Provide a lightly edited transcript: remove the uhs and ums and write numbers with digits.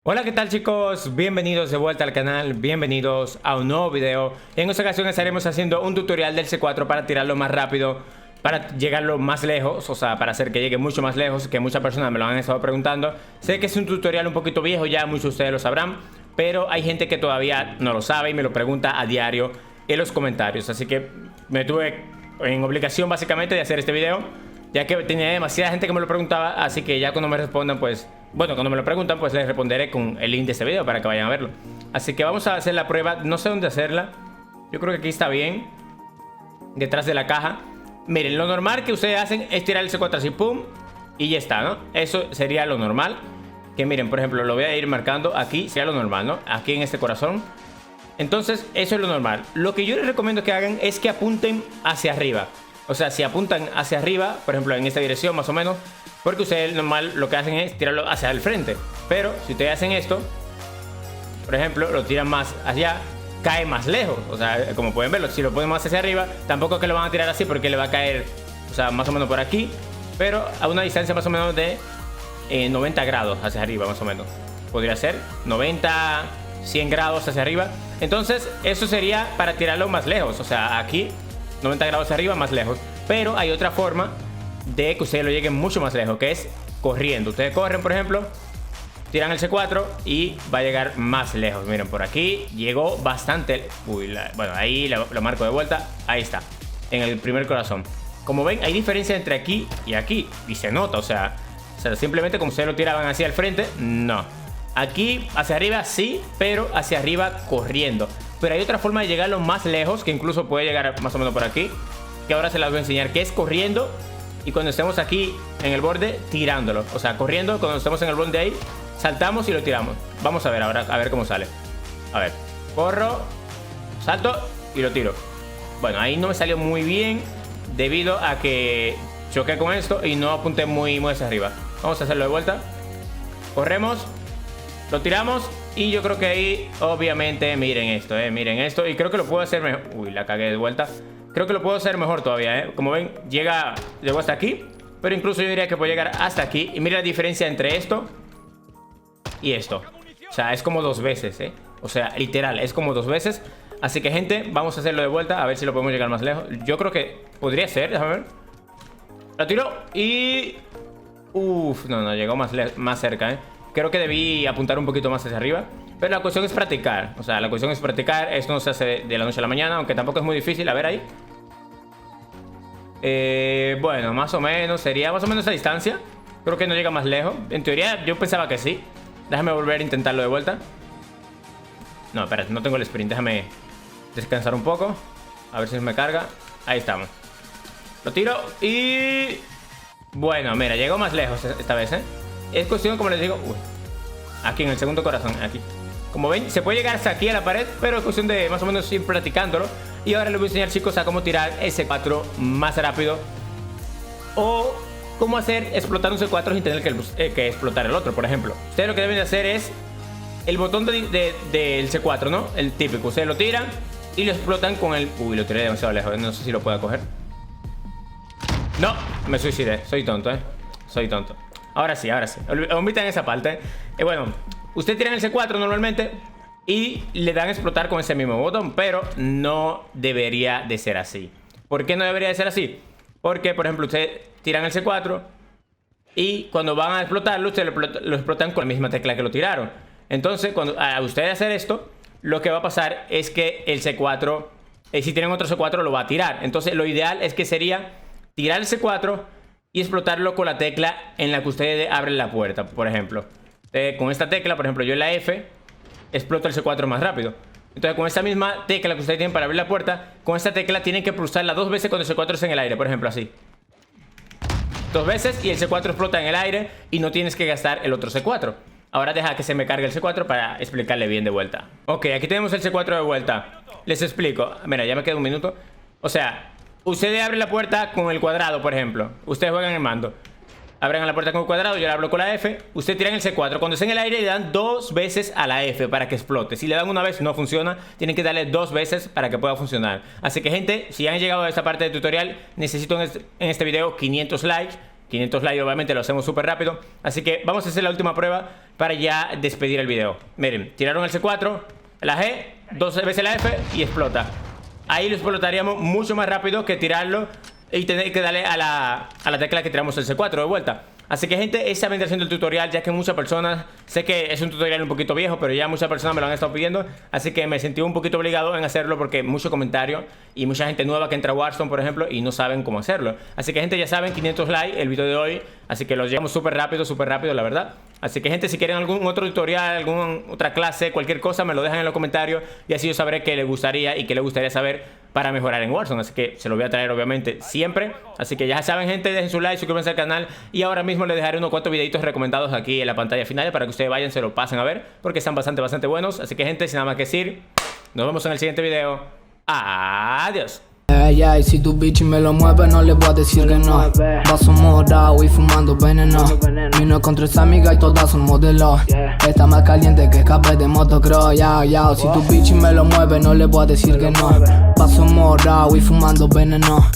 Hola, ¿qué tal, chicos? Bienvenidos de vuelta al canal, bienvenidos a un nuevo video. En esta ocasión estaremos haciendo un tutorial del C4 para tirarlo más rápido, para llegarlo más lejos, o sea, para hacer que llegue mucho más lejos, que muchas personas me lo han estado preguntando. Sé que es un tutorial un poquito viejo, ya muchos de ustedes lo sabrán, pero hay gente que todavía no lo sabe y me lo pregunta a diario en los comentarios. Así que me tuve en obligación básicamente de hacer este video, ya que tenía demasiada gente que me lo preguntaba. Así que ya cuando me respondan, pues... bueno, cuando me lo preguntan, pues les responderé con el link de este video para que vayan a verlo. Así que vamos a hacer la prueba. No sé dónde hacerla. Yo creo que aquí está bien, detrás de la caja. Miren, lo normal que ustedes hacen es tirar el C4 así, pum, y ya está, ¿no? Eso sería lo normal. Que miren, por ejemplo, lo voy a ir marcando aquí. Sería lo normal, ¿no? Aquí en este corazón. Entonces, eso es lo normal. Lo que yo les recomiendo que hagan es que apunten hacia arriba. O sea, si apuntan hacia arriba, por ejemplo, en esta dirección más o menos, porque ustedes normal lo que hacen es tirarlo hacia el frente. Pero si ustedes hacen esto, por ejemplo, lo tiran más allá, cae más lejos. O sea, como pueden verlo, si lo ponen más hacia arriba, tampoco es que lo van a tirar así, porque le va a caer, o sea, más o menos por aquí, pero a una distancia más o menos de 90 grados hacia arriba, más o menos. Podría ser 90, 100 grados hacia arriba. Entonces, eso sería para tirarlo más lejos. O sea, aquí 90 grados hacia arriba, más lejos. Pero hay otra forma de que ustedes lo lleguen mucho más lejos, que es corriendo. Ustedes corren, por ejemplo, tiran el C4 y va a llegar más lejos. Miren, por aquí llegó bastante. Uy, bueno, ahí lo marco de vuelta. Ahí está, en el primer corazón. Como ven, hay diferencia entre aquí y aquí, y se nota, o sea, simplemente como ustedes lo tiraban hacia el frente, no. Aquí hacia arriba sí, pero hacia arriba corriendo. Pero hay otra forma de llegarlo más lejos, que incluso puede llegar más o menos por aquí, que ahora se las voy a enseñar, que es corriendo. Y cuando estemos aquí en el borde, tirándolo. O sea, corriendo, cuando estemos en el borde ahí, saltamos y lo tiramos. Vamos a ver ahora, a ver cómo sale. A ver, corro, salto y lo tiro. Bueno, ahí no me salió muy bien, debido a que choqué con esto y no apunté muy hacia arriba. Vamos a hacerlo de vuelta. Corremos, lo tiramos y yo creo que ahí, obviamente, miren esto. Y creo que lo puedo hacer mejor. Uy, la cagué de vuelta. Creo que lo puedo hacer mejor todavía, Como ven, llegó hasta aquí, pero incluso yo diría que puede llegar hasta aquí. Y mira la diferencia entre esto y esto. O sea, es como dos veces, O sea, literal, es como dos veces. Así que, gente, vamos a hacerlo de vuelta, a ver si lo podemos llegar más lejos. Yo creo que podría ser, déjame ver. Lo tiro y... uf, no, llegó más cerca, Creo que debí apuntar un poquito más hacia arriba. Pero la cuestión es practicar. O sea, la cuestión es practicar. Esto no se hace de la noche a la mañana, aunque tampoco es muy difícil. A ver ahí. Bueno, más o menos. Sería más o menos esa distancia. Creo que no llega más lejos. En teoría yo pensaba que sí. Déjame volver a intentarlo de vuelta. No, espera, no tengo el sprint. Déjame descansar un poco. A ver si me carga. Ahí estamos. Lo tiro y... bueno, mira, llegó más lejos esta vez, Es cuestión, como les digo... uy, aquí en el segundo corazón, aquí. Como ven, se puede llegar hasta aquí a la pared, pero es cuestión de más o menos ir practicándolo. Y ahora les voy a enseñar, chicos, a cómo tirar el C4 más rápido, o cómo hacer explotar un C4 sin tener que explotar el otro, por ejemplo. Ustedes lo que deben de hacer es el botón del C4, ¿no? El típico. Ustedes lo tiran y lo explotan con el... uy, lo tiré demasiado lejos, no sé si lo puedo coger. No, me suicidé, soy tonto, Soy tonto. Ahora sí. Omitan esa parte. Bueno, ustedes tiran el C4 normalmente y le dan a explotar con ese mismo botón, pero no debería de ser así. ¿Por qué no debería de ser así? Porque, por ejemplo, ustedes tiran el C4 y cuando van a explotarlo, ustedes lo explotan con la misma tecla que lo tiraron. Entonces, cuando a ustedes hacer esto, lo que va a pasar es que el C4, si tienen otro C4, lo va a tirar. Entonces, lo ideal es que sería tirar el C4 y explotarlo con la tecla en la que ustedes abren la puerta, por ejemplo. Con esta tecla, por ejemplo, yo en la F exploto el C4 más rápido. Entonces, con esta misma tecla que ustedes tienen para abrir la puerta, con esta tecla tienen que pulsarla dos veces cuando el C4 está en el aire, por ejemplo, así. Dos veces y el C4 explota en el aire y no tienes que gastar el otro C4. Ahora deja que se me cargue el C4 para explicarle bien de vuelta. Ok, aquí tenemos el C4 de vuelta. Les explico. Mira, ya me queda un minuto. O sea, ustedes abren la puerta con el cuadrado, por ejemplo. Ustedes juegan el mando. Abren la puerta con el cuadrado, yo la abro con la F. Ustedes tiran el C4. Cuando está en el aire le dan dos veces a la F para que explote. Si le dan una vez no funciona. Tienen que darle dos veces para que pueda funcionar. Así que, gente, si han llegado a esta parte del tutorial, necesito en este video 500 likes. 500 likes, obviamente lo hacemos súper rápido. Así que vamos a hacer la última prueba para ya despedir el video. Miren, tiraron el C4, la G, 2 veces la F y explota. Ahí lo explotaríamos mucho más rápido que tirarlo y tener que darle a la tecla que tiramos el C4 de vuelta. Así que, gente, esa vendría siendo el tutorial, ya que muchas personas, sé que es un tutorial un poquito viejo, pero ya muchas personas me lo han estado pidiendo, así que me sentí un poquito obligado en hacerlo porque mucho comentario y mucha gente nueva que entra a Warzone, por ejemplo, y no saben cómo hacerlo. Así que, gente, ya saben, 500 likes el video de hoy, así que lo llegamos súper rápido, la verdad. Así que, gente, si quieren algún otro tutorial, alguna otra clase, cualquier cosa, me lo dejan en los comentarios y así yo sabré qué les gustaría y qué les gustaría saber para mejorar en Warzone. Así que se lo voy a traer, obviamente, siempre. Así que ya saben, gente, dejen su like, suscríbanse al canal y ahora mismo les dejaré unos cuantos videitos recomendados aquí en la pantalla final para que ustedes vayan, se lo pasen a ver porque están bastante buenos. Así que, gente, sin nada más que decir, nos vemos en el siguiente video. Adiós. Y si tu bichi me lo mueve no le voy a decir que no. Vaso morado y fumando veneno. Vino con 3 amigas y todas son modelos. Está más caliente que escape de motocross. Si tu bichi me lo mueve no le voy a decir que no. Vaso morado y fumando veneno.